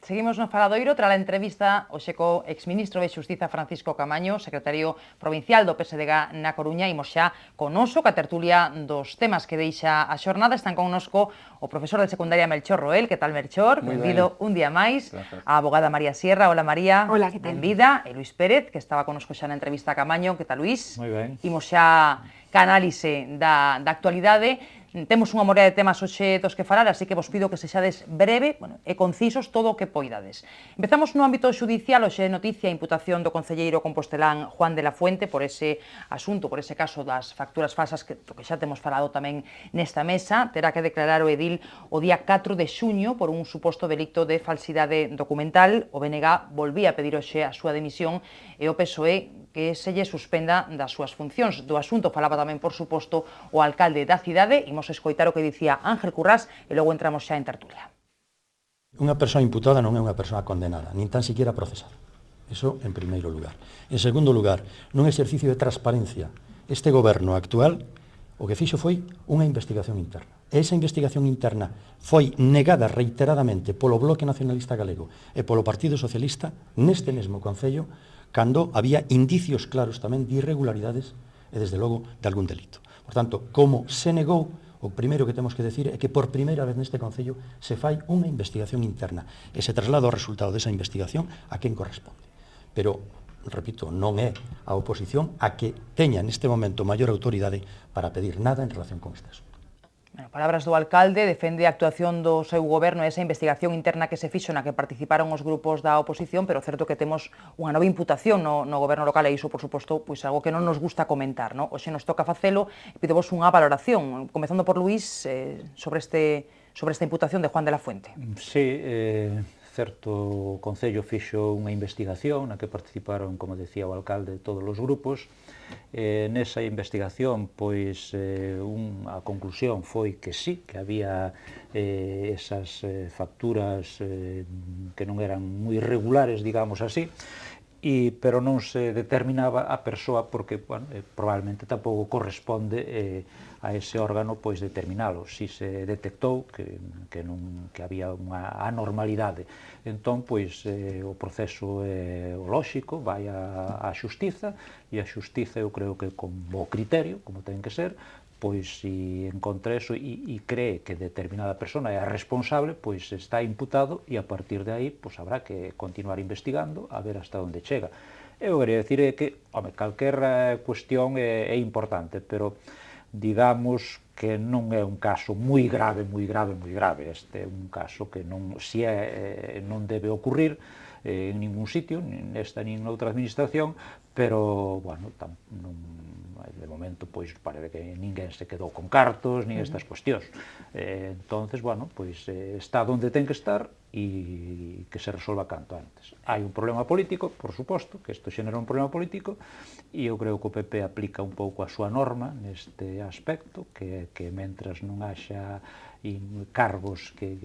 Seguimos no Faladoiro tras a entrevista hoxe co exministro de Xustiza Francisco Camaño, secretario provincial do PSDG na Coruña. Imos xa connosco ca tertulia dos temas que deixa a xornada. Están connosco o profesor de secundaria Melchor Roel. Que tal, Melchor? Benvido un día máis. A abogada María Sierra. Hola, María. Hola, que tal? Benvida. E Luis Pérez, que estaba connosco xa na entrevista a Camaño. Que tal, Luis? Moi ben. Imos xa ca análise da actualidade. Temos unha morea de temas hoxe dos que falar, así que vos pido que sexades breve e concisos todo o que poidades. Empezamos no ámbito judicial. Hoxe noticia a imputación do concelleiro compostelán Juan de la Fuente por ese asunto, por ese caso das facturas falsas que xa temos falado tamén nesta mesa. Terá que declarar o edil o día 4 de xuño por un suposto delicto de falsidade documental. O BNG volvía a pedir hoxe a súa dimisión e o PSOE que se lle suspenda das súas funcións. Do asunto falaba tamén, por suposto, o alcalde da cidade. Imos escoitar o que dicía Ángel Currás e logo entramos xa en tertulia. Unha persoa imputada non é unha persoa condenada, nin tan siquiera procesada. Eso en primeiro lugar. En segundo lugar, nun exercicio de transparencia, este goberno actual o que fixo foi unha investigación interna. E esa investigación interna foi negada reiteradamente polo Bloque Nacionalista Galego e polo Partido Socialista neste mesmo concello, cando había indicios claros tamén de irregularidades e, desde logo, de algún delito. Por tanto, como se negou, o primeiro que temos que decir é que por primeira vez neste concello se fai unha investigación interna e se traslada o resultado desa investigación a quen corresponde. Pero, repito, non é a oposición a que teña neste momento maior autoridade para pedir nada en relación con este asunto. Palabras do alcalde, defende a actuación do seu goberno e esa investigación interna que se fixo na que participaron os grupos da oposición, pero certo que temos unha nova imputación no goberno local e iso, por suposto, pois algo que non nos gusta comentar, non? Hoxe nos toca facelo e pidevos unha valoración, comezando por Luís, sobre esta imputación de Juan de la Fuente. Sí, certo, o Concello fixo unha investigación na que participaron, como decía o alcalde, todos os grupos. Nesa investigación, pois, a conclusión foi que sí, que había esas facturas que non eran moi regulares, digamos así, pero non se determinaba a persoa porque, bueno, probablemente tampouco corresponde a ese órgano pois determinalo. Si se detectou que había unha anormalidade, entón pois o proceso é o lóxico, vai á xustiza, e a xustiza eu creo que con bo criterio, como ten que ser, pois se encontra eso e cree que determinada persona é a responsable, pois está imputado e a partir de aí pois habrá que continuar investigando a ver hasta onde chega. Eu quería dicir que, home, calquera cuestión é importante, pero digamos que non é un caso moi grave, moi grave, moi grave. Este é un caso que non debe ocurrir en ningún sitio, nin nesta nin noutra administración, pero, bueno, de momento, pois, parece que ninguén se quedou con cartos, nin estas cuestións. Entonces, bueno, pois, está onde ten que estar e que se resolva canto antes. Hai un problema político, por suposto, que isto xenera un problema político, e eu creo que o PP aplica un pouco a súa norma neste aspecto, que mentras non haxa cargos, que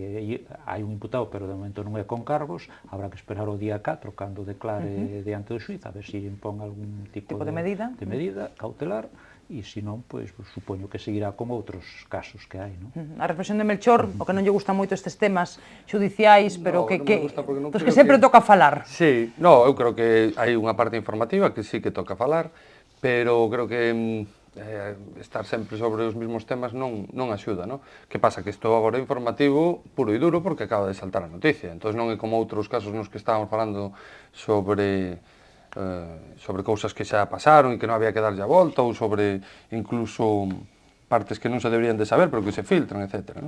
hai un imputado, pero de momento non é con cargos, habrá que esperar o día 4, cando declare diante do xuiz, a ver se impón algún tipo de medida cautelar, e se non, pois, supoño que seguirá con outros casos que hai, non? A reflexión de Melchor, o que non lle gusta moito estes temas judiciais, pero que sempre toca falar. Sí, eu creo que hai unha parte informativa que sí que toca falar, pero creo que estar sempre sobre os mesmos temas non axuda, non? Que pasa? Que isto agora é informativo puro e duro porque acaba de saltar a noticia, entón non é como outros casos nos que estábamos falando sobre cousas que xa pasaron e que non había que darlle a volta, ou sobre incluso partes que non se deberían de saber pero que se filtran, etc.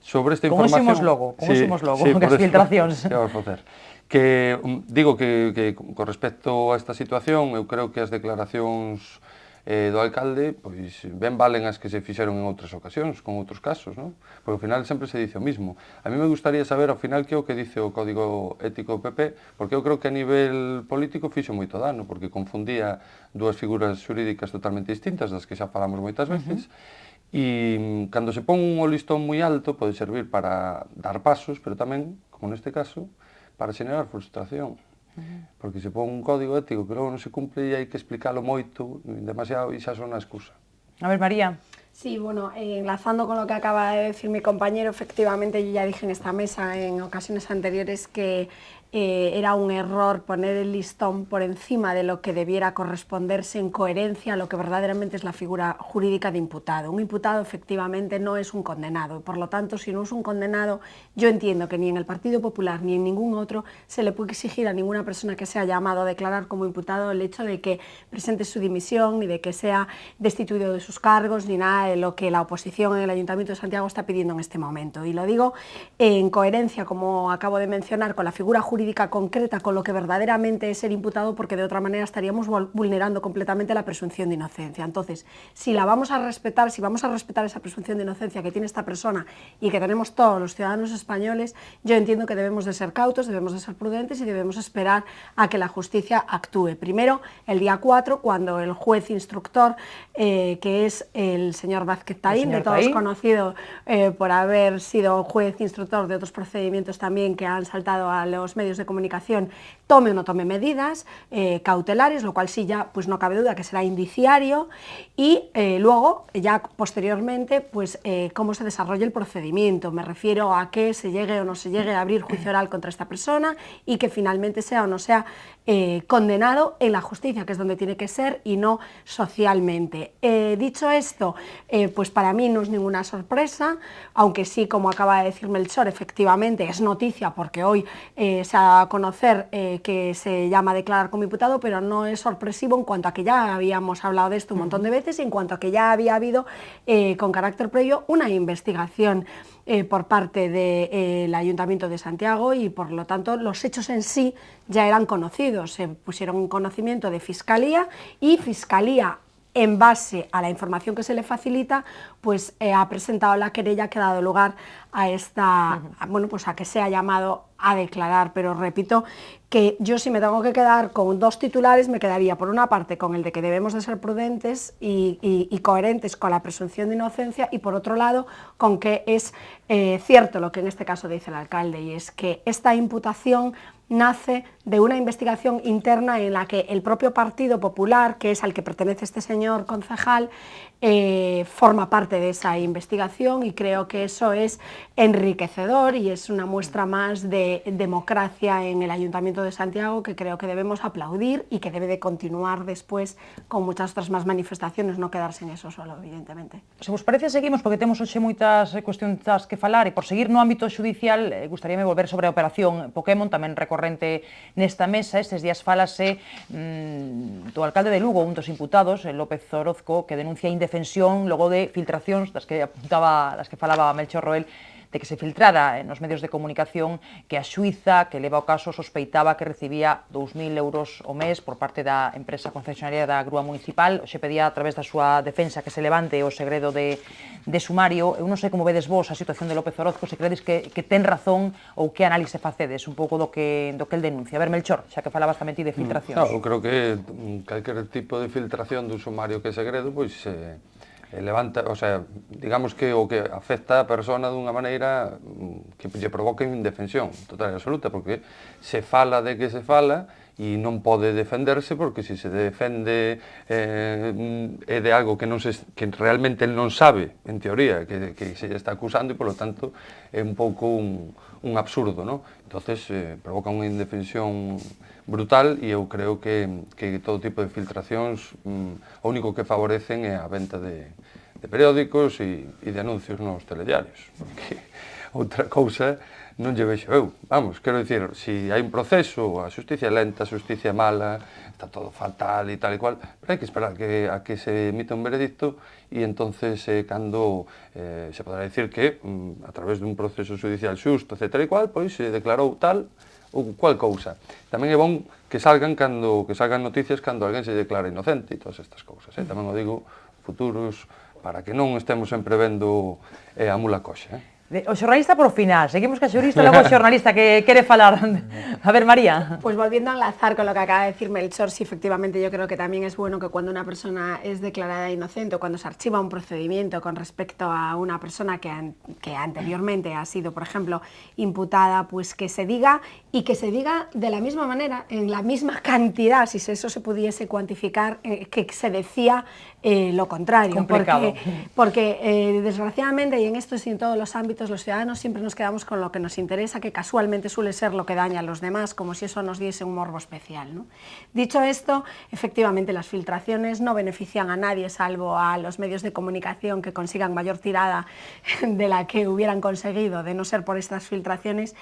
Sobre esta información... Como somos logo, as filtracións. Que vamos facer? Digo que con respecto a esta situación, eu creo que as declaracións do alcalde, pois ben valen as que se fixeron en outras ocasións, con outros casos, non? Porque ao final sempre se dice o mismo. A mí me gustaría saber ao final que é o que dice o Código Ético PP, porque eu creo que a nivel político fixo moito dano, porque confundía dúas figuras xurídicas totalmente distintas, das que xa falamos moitas veces, e cando se pon un listón moi alto pode servir para dar pasos, pero tamén, como neste caso, para xenerar frustración. Porque se pon un código ético que logo non se cumple e hai que explicalo moito, demasiado, e xa son a excusa. A ver, María. Sí, bueno, enlazando con lo que acaba de decir mi compañero, efectivamente yo ya dije en esta mesa en ocasiones anteriores que era un error poner el listón por encima de lo que debiera corresponderse en coherencia a lo que verdaderamente es la figura jurídica de imputado. Un imputado efectivamente no es un condenado, y por lo tanto, si no es un condenado, yo entiendo que ni en el Partido Popular ni en ningún otro se le puede exigir a ninguna persona que sea llamado a declarar como imputado el hecho de que presente su dimisión, ni de que sea destituido de sus cargos, ni nada de lo que la oposición en el Ayuntamiento de Santiago está pidiendo en este momento. Y lo digo en coherencia, como acabo de mencionar, con la figura jurídica concreta, con lo que verdaderamente es ser imputado, porque de otra manera estaríamos vulnerando completamente la presunción de inocencia. Entonces, si la vamos a respetar, si vamos a respetar esa presunción de inocencia que tiene esta persona y que tenemos todos los ciudadanos españoles, yo entiendo que debemos de ser cautos, debemos de ser prudentes y debemos esperar a que la justicia actúe. Primero, el día 4, cuando el juez instructor, que es el señor Vázquez Taín, de todos conocido por haber sido juez instructor de otros procedimientos también que han saltado a los medios de comunicación, tome o no tome medidas cautelares, lo cual sí ya pues no cabe duda que será indiciario, y luego ya posteriormente pues cómo se desarrolla el procedimiento. Me refiero a que se llegue o no se llegue a abrir juicio oral contra esta persona y que finalmente sea o no sea condenado en la justicia, que es donde tiene que ser, y no socialmente. Dicho esto, pues para mí no es ninguna sorpresa, aunque sí, como acaba de decir Melchor, efectivamente es noticia porque hoy se ha a conocer que se llama a declarar como imputado, pero no es sorpresivo en cuanto a que ya habíamos hablado de esto un montón de veces y en cuanto a que ya había habido con carácter previo una investigación por parte del Ayuntamiento de Santiago, y por lo tanto los hechos en sí ya eran conocidos, se pusieron en conocimiento de Fiscalía, y Fiscalía, en base a la información que se le facilita, pues ha presentado la querella que ha dado lugar a esta, bueno, pues a que sea llamado a declarar. Pero repito que yo, si me tengo que quedar con dos titulares, me quedaría por una parte con el de que debemos de ser prudentes y coherentes con la presunción de inocencia, y por otro lado con que es cierto lo que en este caso dice el alcalde, y es que esta imputación nace de una investigación interna en la que el propio Partido Popular, que es al que pertenece este señor concejal, forma parte de esa investigación, y creo que eso es enriquecedor y es una muestra más de democracia en el Ayuntamiento de Santiago, que creo que debemos aplaudir y que debe de continuar después con muchas otras más manifestaciones, no quedarse en eso solo, evidentemente. Se vos parece, seguimos, porque temos hoxe moitas cuestións que falar, e por seguir no ámbito judicial, gustaríame volver sobre a operación Pokémon, tamén recorrente nesta mesa. Estes días falase do alcalde de Lugo, un dos imputados, López Orozco, que denuncia indefensión logo de filtracións das que apuntaba, das que falaba Melchor Roel, de que se filtrara nos medios de comunicación que a xuíza que leva o caso sospeitaba que recibía 2.000 euros ao mes por parte da empresa concesionaria da grúa municipal. Hoxe pedía a través da súa defensa que se levante o segredo de sumario. Eu non sei como vedes vos a situación de López Orozco, se credes que ten razón ou que análise facedes un pouco do que el denuncia. A ver, Melchor, xa que falabas tamén ti de filtracións. Claro, eu creo que calquer tipo de filtración dun sumario que é segredo, pois levanta, o sea, digamos que o que afecta a persona dunha maneira que lle provoca indefensión total e absoluta, porque se fala de que se fala e non pode defenderse, porque se se defende é de algo que realmente el non sabe, en teoría, que se lle está acusando, e polo tanto é un pouco un absurdo, ¿no? Entonces provoca unha indefensión brutal, e eu creo que todo tipo de filtracións o único que favorecen é a venta de periódicos e de anuncios nos telediarios, porque outra cousa non lle vexo eu. Vamos, quero dicir, se hai un proceso, a xusticia é lenta, a xusticia é mala, está todo fatal e tal e cual, pero hai que esperar a que se emita un veredicto, e entonces cando se podrá dicir que a través dun proceso judicial xusto, etc. e cual, pois se declarou tal ou cual cousa. Tamén é bon que salgan noticias cando alguén se declara inocente e todas estas cousas. Tamén o digo, futuros, para que non estemos sempre vendo a mula coxa. O xornalista por final, seguimos ca xurista e logo o xornalista que quere falar. A ver, María. Pues volviendo a enlazar con lo que acaba de decir Melchor, sí, efectivamente yo creo que también es bueno que cuando una persona es declarada inocente o cuando se archiva un procedimiento con respecto a una persona que anteriormente ha sido, por ejemplo, imputada, pues que se diga y que se diga de la misma manera, en la misma cantidad, si eso se pudiese cuantificar, que se decía lo contrario. Complicado. Porque desgraciadamente, y en esto y en todos los ámbitos, los ciudadanos siempre nos quedamos con lo que nos interesa, que casualmente suele ser lo que daña a los demás, como si eso nos diese un morbo especial, ¿no? Dicho esto, efectivamente las filtraciones no benefician a nadie, salvo a los medios de comunicación que consigan mayor tirada de la que hubieran conseguido, de no ser por estas filtraciones,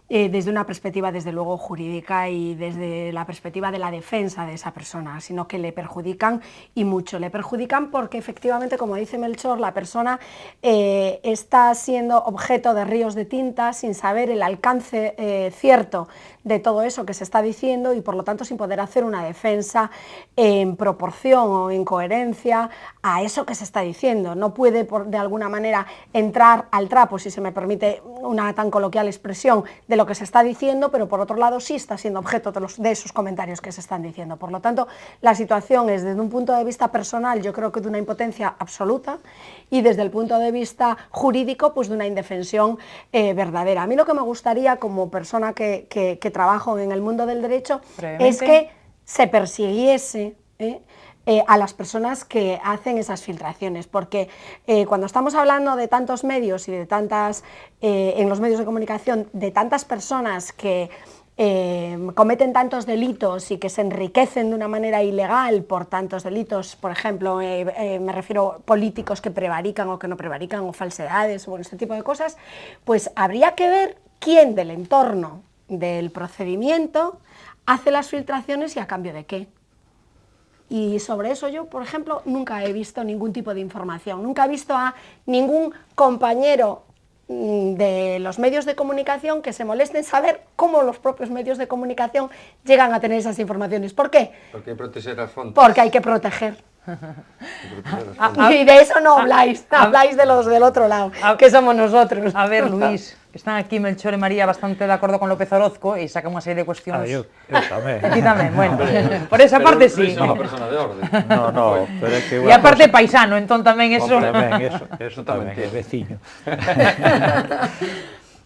desde una perspectiva, desde luego, jurídica y desde la perspectiva de la defensa de esa persona, sino que le perjudican y mucho. Le perjudican porque, efectivamente, como dice Melchor, la persona está siendo objeto de ríos de tinta sin saber el alcance cierto de todo eso que se está diciendo y, por lo tanto, sin poder hacer una defensa en proporción o en coherencia a eso que se está diciendo. No puede, de alguna manera, entrar al trapo, si se me permite una tan coloquial expresión, de lo que se está diciendo, pero por otro lado sí está siendo objeto de esos comentarios que se están diciendo. Por lo tanto, la situación es, desde un punto de vista personal, yo creo que de una impotencia absoluta, y desde el punto de vista jurídico, pues de una indefensión verdadera. A mí lo que me gustaría, como persona que trabajo en el mundo del derecho, es que se persiguiese a las personas que hacen esas filtraciones, porque cuando estamos hablando de tantos medios y de tantas, en los medios de comunicación, de tantas personas que cometen tantos delitos y que se enriquecen de una manera ilegal por tantos delitos, por ejemplo, me refiero a políticos que prevarican o que no prevarican, o falsedades, o este tipo de cosas, pues habría que ver quién del entorno del procedimiento hace las filtraciones y a cambio de qué. Y sobre eso yo, por ejemplo, nunca he visto ningún tipo de información, nunca he visto a ningún compañero de los medios de comunicación que se moleste en saber cómo los propios medios de comunicación llegan a tener esas informaciones. ¿Por qué? Porque hay que proteger las fuentes. Porque hay que proteger. Y de eso no habláis, habláis de los del otro lado, que somos nosotros. A ver, Luís, están aquí Melchor e María bastante de acordo con López Orozco e sacan unha serie de cuestións. Eu tamén. Aquí tamén, bueno, por esa parte sí. Luis é unha persona de orden. No, pero é que E aparte paisano, entón tamén eso... Tamén, eso tamén é veciño.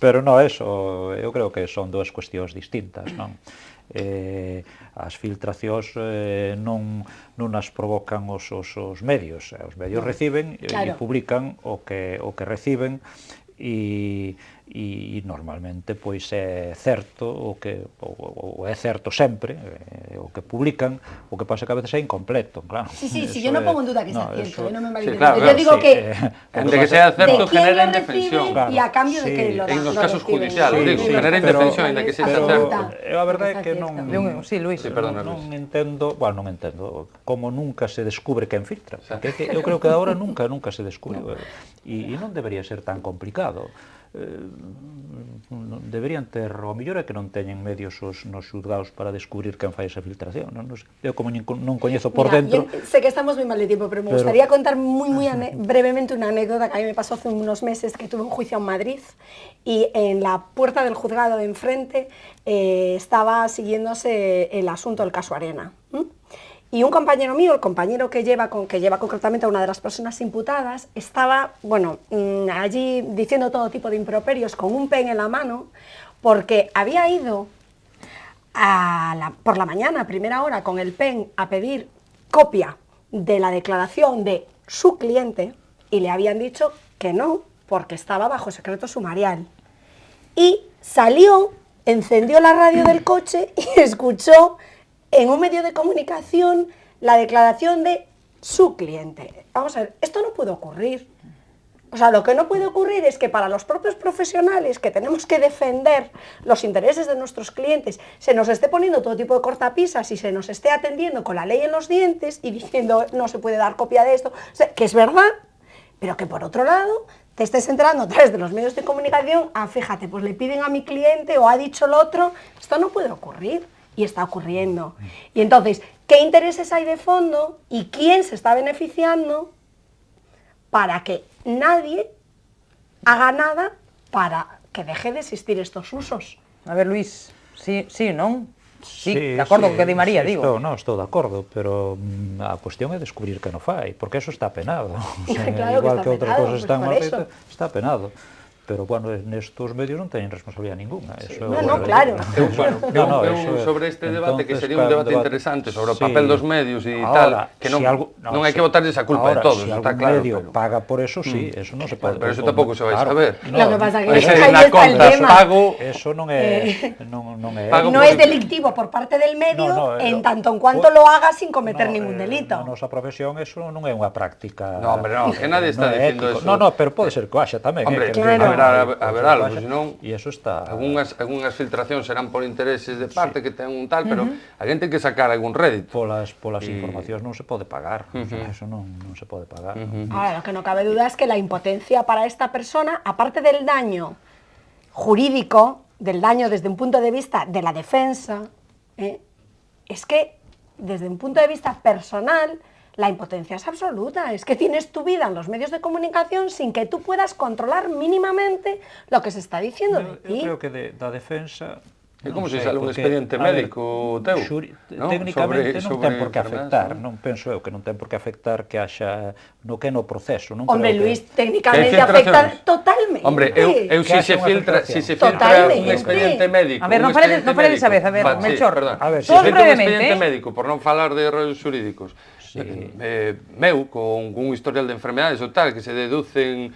Pero no, eso, eu creo que son dúas cuestións distintas, non? As filtracións non as provocan os medios. Os medios reciben e publican o que reciben e normalmente pois é certo o é certo sempre o que publican, o que pasa que a veces é incompleto, claro. Sí, yo no pongo en duda que sea cierto, no me malinterpretes. Claro, yo digo que de que sea certo genera indefensión y a cambio de que lo en los casos judiciales, digo, genera indefensión ainda que sea certo. A verdade é que non entendo, como nunca se descubre quen filtra. Eu creo que agora nunca se descubre e non debería ser tan complicado. Deberían ter, o mellor é que non teñen medios nos xulgados para descubrir quen fai esa filtración. Eu como non coñezo por dentro... Sé que estamos moi mal de tiempo, pero me gustaría contar muy brevemente una anécdota que a mí me pasó hace unos meses, que tuve un juicio en Madrid y en la puerta del juzgado de enfrente estaba siguiéndose el asunto del caso Arena. Y un compañero mío, el compañero que lleva concretamente a una de las personas imputadas, estaba, allí diciendo todo tipo de improperios con un pen en la mano, porque había ido por la mañana, a primera hora, con el pen a pedir copia de la declaración de su cliente y le habían dicho que no, porque estaba bajo secreto sumarial. Y salió, encendió la radio del coche y escuchó en un medio de comunicación la declaración de su cliente. Vamos a ver, esto no puede ocurrir. O sea, lo que no puede ocurrir es que para los propios profesionales que tenemos que defender los intereses de nuestros clientes se nos esté poniendo todo tipo de cortapisas y se nos esté atendiendo con la ley en los dientes y diciendo no se puede dar copia de esto, o sea, que es verdad, pero que por otro lado te estés enterando a través de los medios de comunicación, fíjate, pues le piden a mi cliente o ha dicho el otro, esto no puede ocurrir. Y está ocurriendo. Y entonces, ¿qué intereses hay de fondo y quién se está beneficiando para que nadie haga nada para que deje de existir estos usos. A ver, Luís, sí, non? Sí, de acordo co que di María, digo. Estou de acordo, pero a cuestión é descubrir que non fai, porque eso está penado. Claro igual que que outras está cosas penado, están pues mal por eso. feitas, está penado. Pero, bueno, nestos medios non teñen responsabilidad ninguna. No, claro. Eu sobre este debate, que sería un debate interesante, sobre o papel dos medios e tal, que non hai que botarles a culpa de todos, está claro. Se algún medio paga por eso, sí, eso non se pode... Pero eso tampouco se vai saber. Lo que pasa que aí está el tema. Eso non é... No es delictivo por parte del medio en tanto en cuanto lo haga sin cometer ningún delito. Na nosa profesión eso non é unha práctica... No, hombre, non, que nadie está dicindo eso. No, pero pode ser que haxa tamén. Hombre, claro. haber algo, senón... E eso está... Algúnas filtracións serán por intereses de parte que ten un tal, pero a gente ten que sacar algún rédito. Polas informacións non se pode pagar, eso non se pode pagar. Ahora, lo que no cabe duda es que la impotencia para esta persona, aparte del daño jurídico, del daño desde un punto de vista de la defensa, es que desde un punto de vista personal, la impotencia es absoluta, es que tienes tu vida en los medios de comunicación sin que tú puedas controlar mínimamente lo que se está diciendo de ti. Eu creo que da defensa... É como se sale un expediente médico teu, técnicamente non ten por que afectar, non penso eu que non ten por que afectar que haxa no que no proceso. Hombre, Luís, técnicamente afecta totalmente. Hombre, eu si se filtra un expediente médico... A ver, non fale desa vez, a ver, Melchor. Se filtra un expediente médico, por non falar de errores xurídicos, meu, con un historial de enfermedades ou tal, que se deducen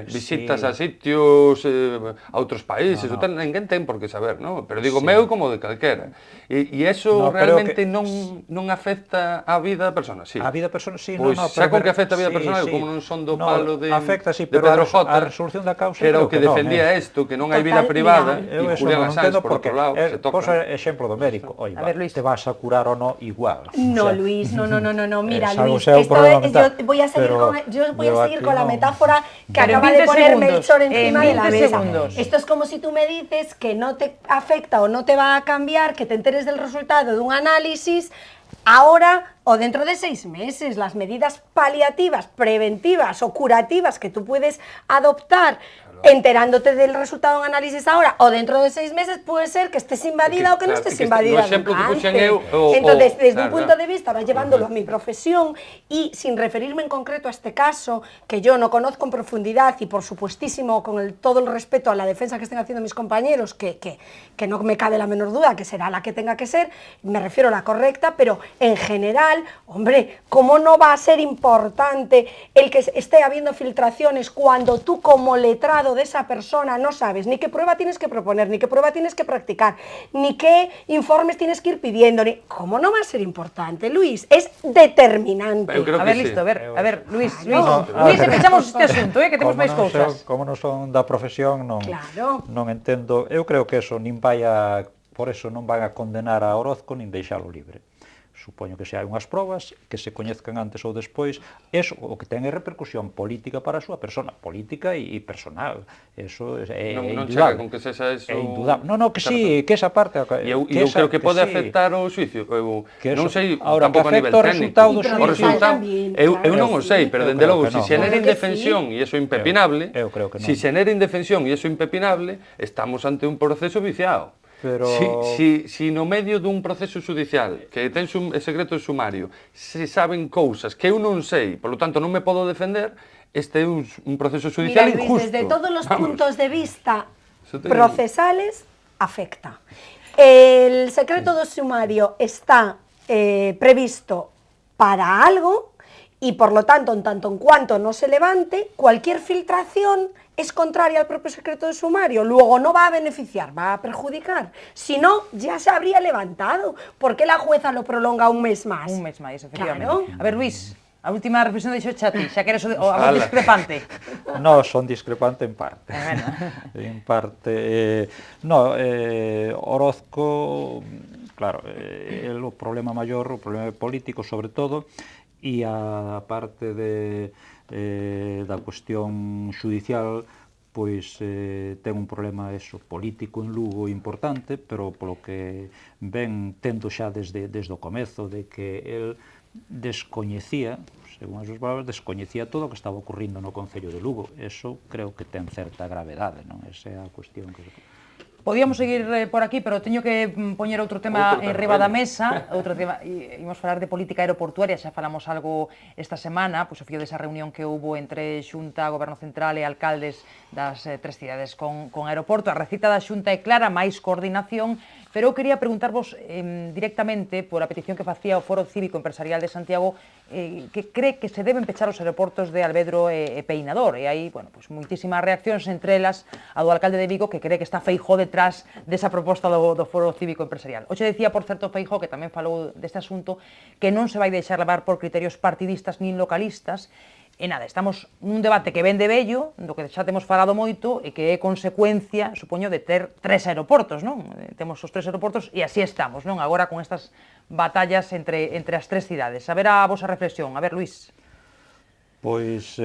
visitas a sitios, a outros países ou tal, ninguén ten por que saber, non? Pero digo meu como de calquera. E eso realmente non afecta a vida da persona, sí. A vida da persona, sí, non. Pois xa con que afecta a vida personal, como non son do palo de Pedro Jota, a resolución da causa que era o que defendía isto, que non hai vida privada, e Julián Assange, por outro lado, se toca. Pois exemplo do médico, oi, te vas a curar ou non igual. No, Luís, no, mira, Luís, yo voy a seguir con la metáfora que acaba de poner Melchor encima de la mesa. Esto es como si tú me dices que no te afecta o no te va a cambiar, que te enteres del resultado de un análisis ahora o dentro de 6 meses. Las medidas paliativas, preventivas o curativas que tú puedes adoptar enterándote del resultado de un análisis ahora o dentro de 6 meses, puede ser que estés invadida o que no estés invadida nunca antes. Entonces, desde un punto de vista, va llevándolo a mi profesión y sin referirme en concreto a este caso, que yo no conozco en profundidad y por supuestísimo con todo el respeto a la defensa que estén haciendo mis compañeros, que no me cabe la menor duda que será la que tenga que ser, me refiero a la correcta, pero en general, hombre, ¿cómo no va a ser importante el que esté habiendo filtraciones cuando tú como letrado de esa persona no sabes ni qué prueba tienes que proponer, ni qué prueba tienes que practicar, ni qué informes tienes que ir pidiendo? ¿Cómo no va a ser importante, Luis? Es determinante. A ver, listo, a ver, Luis, empezamos este asunto, que temos máis cousas. Como non son da profesión, non entendo. Eu creo que eso nin vai a... Por eso non van a condenar a Orozco nin deixalo libre. Supoño que se hai unhas probas que se coñezcan antes ou despois, eso o que ten é repercusión política para a súa persona, política e personal. Eso é indudable. Non chega con que sexa eso... É indudable. Non, que sí, que esa parte... E eu creo que pode afectar o xuicio. Non sei, tampouco a nivel técnico. O resultado, eu non o sei, pero dende logo, se xenera indefensión e iso é impepinable, se xenera indefensión e iso é impepinable, estamos ante un proceso viciado. Pero... Si no medio dun proceso judicial que ten secreto de sumario se saben cousas que eu non sei, polo tanto non me podo defender, este é un proceso judicial injusto. Desde todos los puntos de vista procesales afecta. El secreto de sumario está previsto para algo y por lo tanto, en tanto en cuanto no se levante, cualquier filtración es contraria al propio secreto de sumario, luego no va a beneficiar, va a perjudicar. Si no, ya se habría levantado. ¿Por qué la jueza lo prolonga un mes más? Un mes máis, efectivamente. Claro. A ver, Luís, a última reflexión de Xoti, xa que eres a voz discrepante. No, son discrepante en parte. En parte. Orozco, claro, o problema maior, o problema político sobre todo, e a parte da cuestión xudicial, pois ten un problema político en Lugo importante, pero polo que ven tendo xa desde o comezo de que el descoñecía, según as súas palabras, descoñecía todo o que estaba ocurrindo no Concello de Lugo. Eso creo que ten certa gravedade, non? Esa é a cuestión que... Podíamos seguir por aquí, pero teño que poñer outro tema enriba da mesa, imos falar de política aeroportuaria, xa falamos algo esta semana, pois o fío desa reunión que houbo entre Xunta, Goberno Central e alcaldes das tres cidades con aeroporto. A recita da Xunta é clara, máis coordinación, pero eu quería preguntarvos directamente por a petición que facía o Foro Cívico Empresarial de Santiago, que cree que se deben pechar os aeroportos de Alvedro e Peinador, e hai, bueno, pois moitísimas reaccións, entre elas a do alcalde de Vigo, que cree que está Feijóo detrás desa proposta do Foro Cívico Empresarial. Hoxe decía, por certo, Feijóo, que tamén falou deste asunto, que non se vai deixar levar por criterios partidistas nin localistas. E nada, estamos nun debate que ven de vello, do que xa temos falado moito, e que é consecuencia, supoño, de ter tres aeroportos, non? Temos os tres aeroportos e así estamos, non? Agora con estas batallas entre as tres cidades. A ver a vosa reflexión. A ver, Luís. Pois,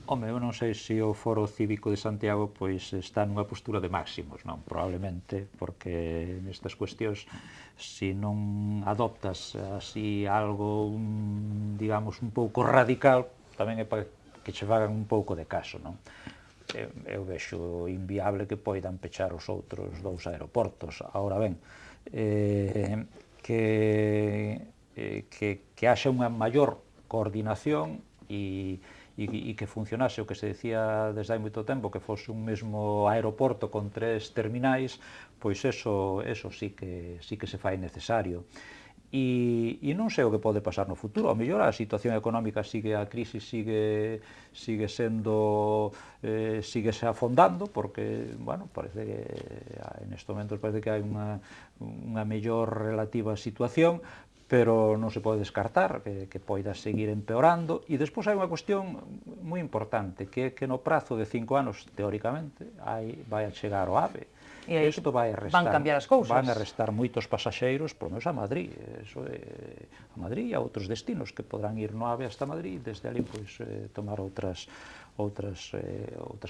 home, eu non sei se o Foro Cívico de Santiago pois está nunha postura de máximos, non? Probablemente, porque nestas cuestións, se non adoptas así algo, digamos, un pouco radical, tamén é para que che fagan un pouco de caso, non? Eu vexo inviable que poidan pechar os outros dous aeroportos. Ahora ben, que haxa unha maior coordinación e que funcionase o que se decía desde hai moito tempo, que fose un mesmo aeroporto con tres terminais, pois eso sí que se fai necesario. E non sei o que pode pasar no futuro. A mellor a situación económica a crise sigue sendo, sigue se afondando, porque, bueno, parece que neste momento parece que hai unha mellor relativa situación, pero non se pode descartar que poida seguir empeorando. E despois hai unha cuestión moi importante, que é que no prazo de 5 anos, teóricamente, vai a chegar o AVE. E aí van cambiar as cousas. Van a restar moitos pasaxeiros, por menos a Madrid, a Madrid e a outros destinos que podrán ir no AVE hasta Madrid e desde ali pois tomar outras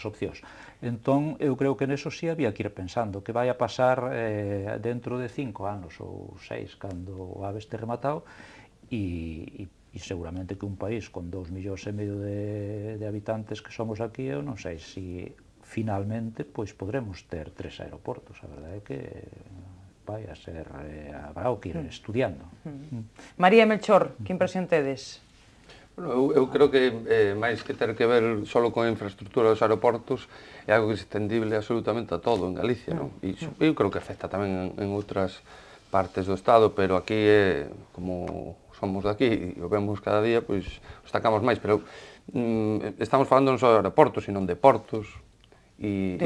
opcións. Entón, eu creo que neso sí había que ir pensando que vai a pasar dentro de 5 anos ou 6, cando o AVE este rematado, e seguramente que un país con 2,5 millóns de habitantes que somos aquí, eu non sei se finalmente pois podremos ter 3 aeroportos. A verdade é que vai a ser, habrá que ir estudiando. María e Melchor, que impresión tedes? Bueno, eu creo que máis que ter que ver só con a infraestructura dos aeroportos, é algo que é extendible absolutamente a todo en Galicia, non? E eu creo que afecta tamén en outras partes do Estado, pero aquí é como somos de aquí e o vemos cada día, pois destacamos máis, pero estamos falando non só de aeroportos, sino de portos, de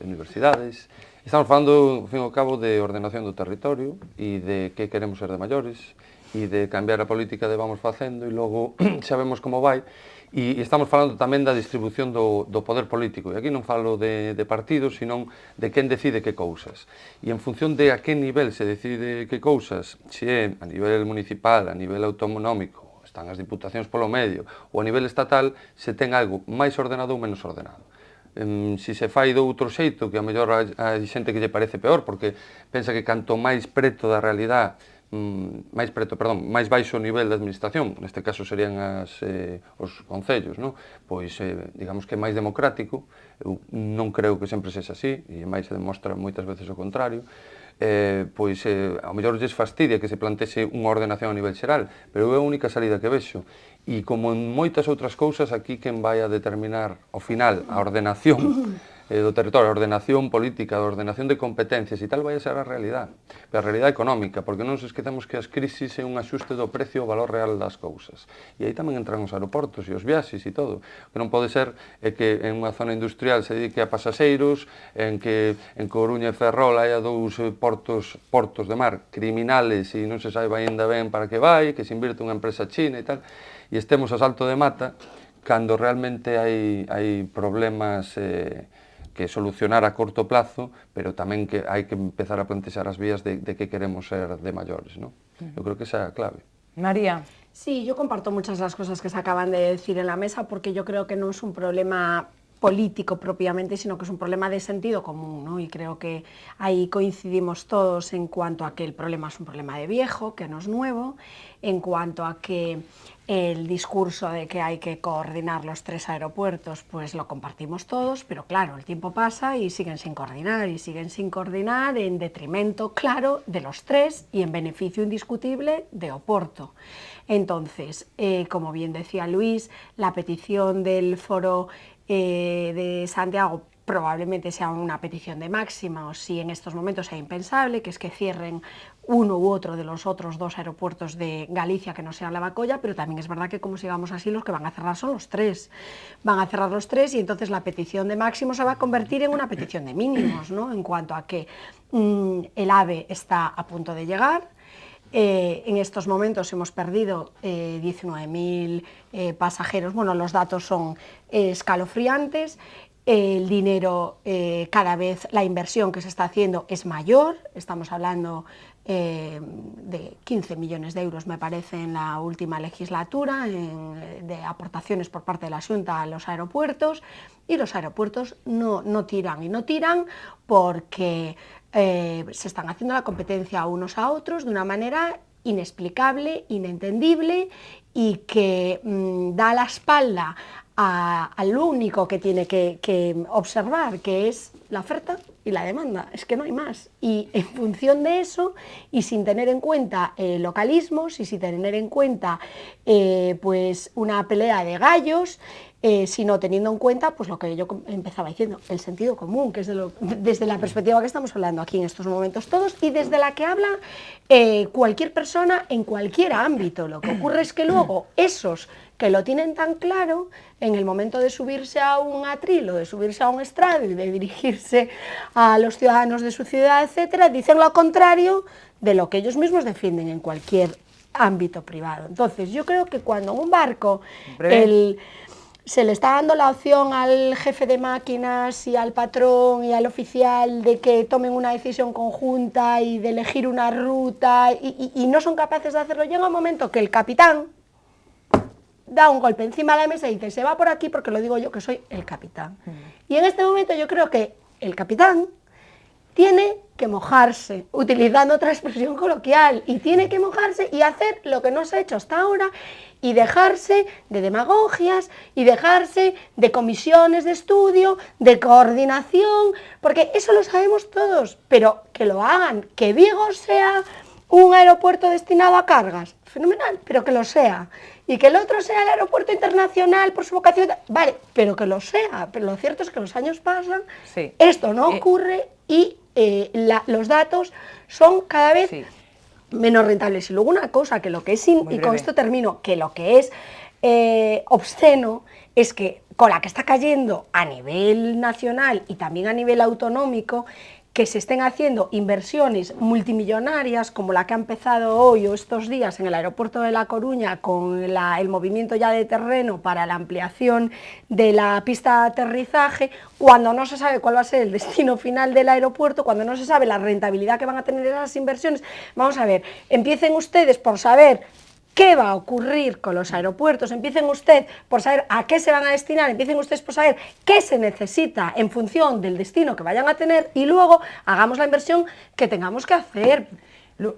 universidades. Estamos falando, ao fin e ao cabo, de ordenación do territorio e de que queremos ser de maiores e de cambiar a política de vamos facendo e logo xa vemos como vai. E estamos falando tamén da distribución do poder político. E aquí non falo de partidos, sino de quen decide que cousas. E en función de a que nivel se decide que cousas, se é a nivel municipal, a nivel autonómico, están as diputacións polo medio, ou a nivel estatal, se ten algo máis ordenado ou menos ordenado. Se se fai de outro xeito, que a mellor hai xente que lle parece peor, porque pensa que canto máis preto da realidade, máis baixo o nivel da administración, neste caso serían os concellos, non? Pois, digamos que é máis democrático. Eu non creo que sempre sexa así, e máis se demostra moitas veces o contrario. Pois, ao mellor lles fastidia que se plantexe unha ordenación a nivel xeral, pero é a única salida que vexo. E como en moitas outras cousas, aquí quen vai a determinar, ao final, a ordenación do territorio, a ordenación política, a ordenación de competencias e tal, vai a ser a realidade. Pero a realidade económica, porque non se esquecemos que as crisis é un axuste do precio ao valor real das cousas. E aí tamén entran os aeroportos e os viaxes e todo. O que non pode ser é que en unha zona industrial se dedique a pasaxeiros, en que en Coruña e Ferrol haya dous portos de mar criminales e non se saiba ainda ben para que vai, que se invirte unha empresa china e tal, e estemos a salto de mata, cando realmente hai problemas que solucionar a corto plazo, pero tamén que hai que empezar a plantexar as vías de que queremos ser de maiores, ¿no? Eu creo que esa é a clave. María. Sí, yo comparto muchas de las cosas que se acaban de decir en la mesa, porque yo creo que no es un problema político propiamente, sino que es un problema de sentido común, ¿no? Y creo que ahí coincidimos todos en cuanto a que el problema es un problema de viejo, que no es nuevo, en cuanto a que el discurso de que hay que coordinar los 3 aeropuertos, pues lo compartimos todos, pero claro, el tiempo pasa y siguen sin coordinar en detrimento, claro, de los 3 y en beneficio indiscutible de Oporto. Entonces, como bien decía Luis, la petición del Foro de Santiago probablemente sea una petición de máxima, o si en estos momentos es impensable, que es que cierren uno u otro de los otros 2 aeropuertos de Galicia que no sean Lavacolla, pero también es verdad que como sigamos así, los que van a cerrar son los 3. Van a cerrar los 3 y entonces la petición de máximos se va a convertir en una petición de mínimos, ¿no? En cuanto a que el AVE está a punto de llegar. En estos momentos hemos perdido 19.000 pasajeros, bueno, los datos son escalofriantes, el dinero cada vez, la inversión que se está haciendo es mayor, estamos hablando de 15 millones de euros me parece en la última legislatura, de aportaciones por parte de la Xunta a los aeropuertos, y los aeropuertos no tiran, y no tiran porque se están haciendo la competencia unos a otros de una manera inexplicable, inentendible y que da la espalda al único que tiene que observar, que es la oferta y la demanda, es que no hay más. Y en función de eso, y sin tener en cuenta localismos, y sin tener en cuenta pues una pelea de gallos, sino teniendo en cuenta pues lo que yo empezaba diciendo, el sentido común, que es desde la perspectiva que estamos hablando aquí en estos momentos todos, y desde la que habla cualquier persona en cualquier ámbito. Lo que ocurre es que luego esos que lo tienen tan claro, en el momento de subirse a un atril o de subirse a un estrado y de dirigirse a los ciudadanos de su ciudad, etcétera, dicen lo contrario de lo que ellos mismos defienden en cualquier ámbito privado. Entonces, yo creo que cuando en un barco se le está dando la opción al jefe de máquinas y al patrón y al oficial de que tomen una decisión conjunta y de elegir una ruta y no son capaces de hacerlo, llega un momento que el capitán da un golpe encima de la mesa y dice, se va por aquí porque lo digo yo que soy el capitán. Y en este momento yo creo que el capitán tiene que mojarse, utilizando otra expresión coloquial, y tiene que mojarse y hacer lo que no se ha hecho hasta ahora y dejarse de demagogias y dejarse de comisiones de estudio, de coordinación, porque eso lo sabemos todos, pero que lo hagan, que Vigo sea un aeropuerto destinado a cargas, fenomenal, pero que lo sea. Y que el otro sea el aeropuerto internacional por su vocación, vale, pero que lo sea. Pero lo cierto es que los años pasan, sí. Esto no ocurre y los datos son cada vez menos rentables. Y luego una cosa, que lo que es, y con esto termino, que lo que es obsceno es que con la que está cayendo a nivel nacional y también a nivel autonómico, que se estén haciendo inversiones multimillonarias como la que ha empezado hoy o estos días en el aeropuerto de La Coruña con el movimiento ya de terreno para la ampliación de la pista de aterrizaje, cuando no se sabe cuál va a ser el destino final del aeropuerto, cuando no se sabe la rentabilidad que van a tener esas inversiones. Vamos a ver, empiecen ustedes por saber qué va a ocurrir con los aeropuertos, empiecen ustedes por saber a qué se van a destinar, empiecen ustedes por saber qué se necesita en función del destino que vayan a tener y luego hagamos la inversión que tengamos que hacer.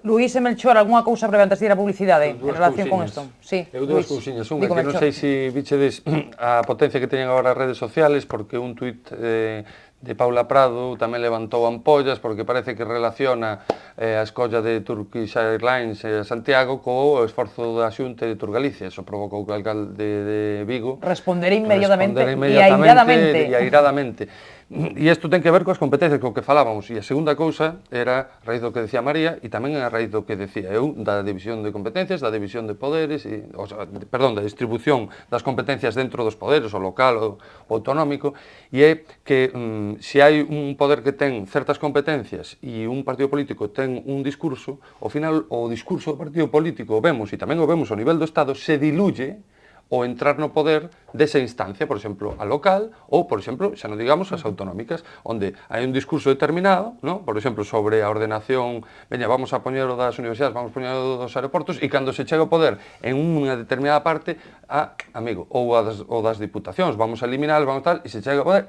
Luís e Melchor, algunha cousa breve antes de ir a publicidade en relación con isto? Sí, eu dúas cousiñas, unha que non sei se bichedes a potencia que teñen agora as redes sociales, porque un tuit de Paula Prado tamén levantou ampollas porque parece que relaciona a escolla de Turkish Airlines a Santiago co esforzo da Xunta de Turgalicia. Eso provocou que o alcalde de Vigo responderá inmediatamente e airadamente. E isto ten que ver coas competencias co que falábamos. E a segunda cousa era a raíz do que decía María e tamén a raíz do que decía eu da división de competencias, da división de poderes, da distribución das competencias dentro dos poderes, o local, o autonómico, e é que se hai un poder que ten certas competencias e un partido político ten un discurso, ao final o discurso do partido político o vemos, e tamén o vemos ao nivel do Estado, se diluye o entrar no poder desa instancia, por exemplo, a local ou, por exemplo, xa non digamos as autonómicas, onde hai un discurso determinado, ¿no? Por exemplo, sobre a ordenación, veña, vamos a poñer o das universidades, vamos a poñer o dos aeroportos, e cando se chega ao poder en unha determinada parte, amigo, ou das diputacións, vamos a eliminar, vamos a tal, e se chega ao poder,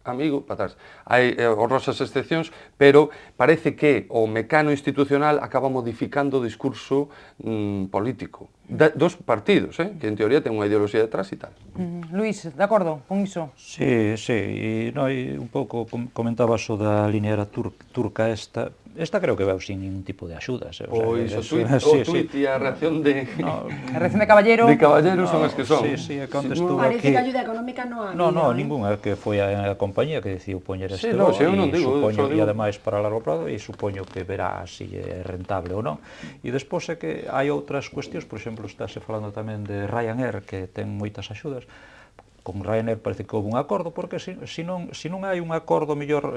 amigo, para atrás. Hai honrosas excepcións, pero parece que o mecano institucional acaba modificando o discurso político dos partidos, que en teoría ten unha ideoloxía detrás e tal. Luís, de acordo con iso? Sí, e un pouco comentabas o da lineara turca esta creo que veu sin ningún tipo de axudas. Pois o tuit e a reacción de... A reacción de Caballero... De Caballero son as que son. Sí, é cando estuvo aquí... Parece que ayuda económica non ha habido. No, ninguna, que foi a compañía que decidiu poñer este no, e ademais para largo prazo, e supoño que verá se é rentable ou non. E despois é que hai outras cuestións, por exemplo, estáse falando tamén de Ryanair, que ten moitas axudas. Con Ryanair parece que houve un acordo, porque se non hai un acordo mellor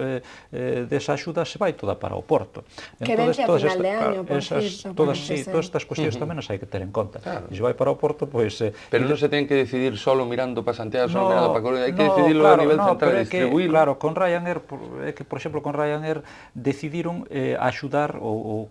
desa axuda, se vai toda para o Porto. Que vence a final de año, por cierto. Todas estas cuestións tamén as hai que ter en conta. Se vai para o Porto, pois... Pero non se ten que decidir solo mirando para Santiago, solo mirando para Coruña, hai que decidirlo a nivel central, distribuirlo. Claro, con Ryanair, por exemplo, con Ryanair decidiron axudar os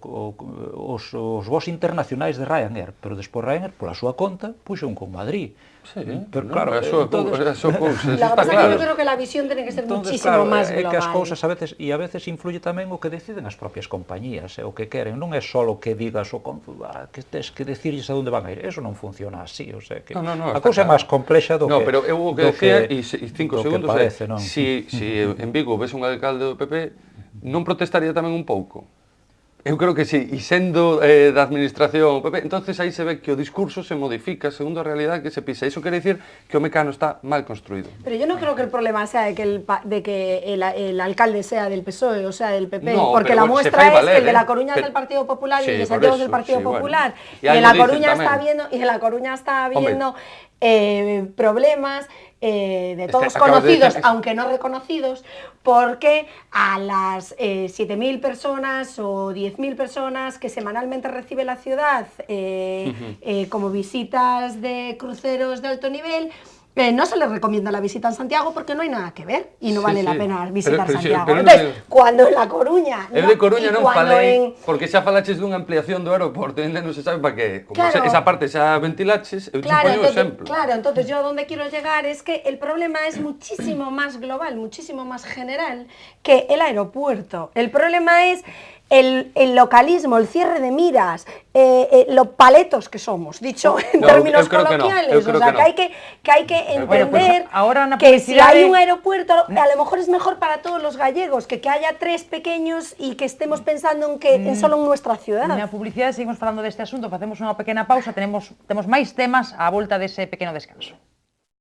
voos internacionais de Ryanair, pero despois Ryanair, pola súa conta, puxo un con Madrid. Sí, pero claro, a súa cousa, eso está claro. Yo creo que la visión tiene que ser muchísimo máis global. É que as cousas a veces influye tamén o que deciden as propias compañías, o que queren, non é só o que digas o cónsul, que tes que decirles a onde van a ir, eso non funciona así, o sea que a cousa é máis complexa do que... No, pero eu o que decía, e 5 segundos, se en Vigo ves un alcalde do PP, non protestaría tamén un pouco? Eu creo que sí, e sendo da administración PP, entonces aí se ve que o discurso se modifica segundo a realidade que se pisa. Iso quere dicir que o mecano está mal construído. Pero yo no creo que el problema sea de que el alcalde sea del PSOE o sea del PP, no, porque la muestra es que el de La Coruña es del Partido Popular y el de Santiago es del Partido Popular. Bueno. Y en La Coruña está habiendo problemas de todos conocidos, aunque no reconocidos, porque a las 7.000 personas o 10.000 personas que semanalmente recibe la ciudad como visitas de cruceros de alto nivel, no se les recomienda la visita en Santiago porque no hay nada que ver y no vale la pena visitar Santiago. Pero entonces, cuando en La Coruña... Eu de Coruña non falei, porque xa falaches dunha ampliación do aeroporto, ainda non se sabe para que. Como esa parte xa ventilaches, eu te poño o exemplo. Claro, entonces yo a donde quiero llegar es que el problema es muchísimo más global, muchísimo más general que el aeropuerto. El problema es el localismo, el cierre de miras, los paletos que somos, dicho en términos coloquiales. O sea, que hay que entender que si hay un aeropuerto, a lo mejor es mejor para todos los gallegos, que haya 3 pequeños y que estemos pensando en solo en nuestra ciudad. Na publicidade seguimos falando deste asunto, facemos unha pequena pausa, temos máis temas á volta dese pequeno descanso.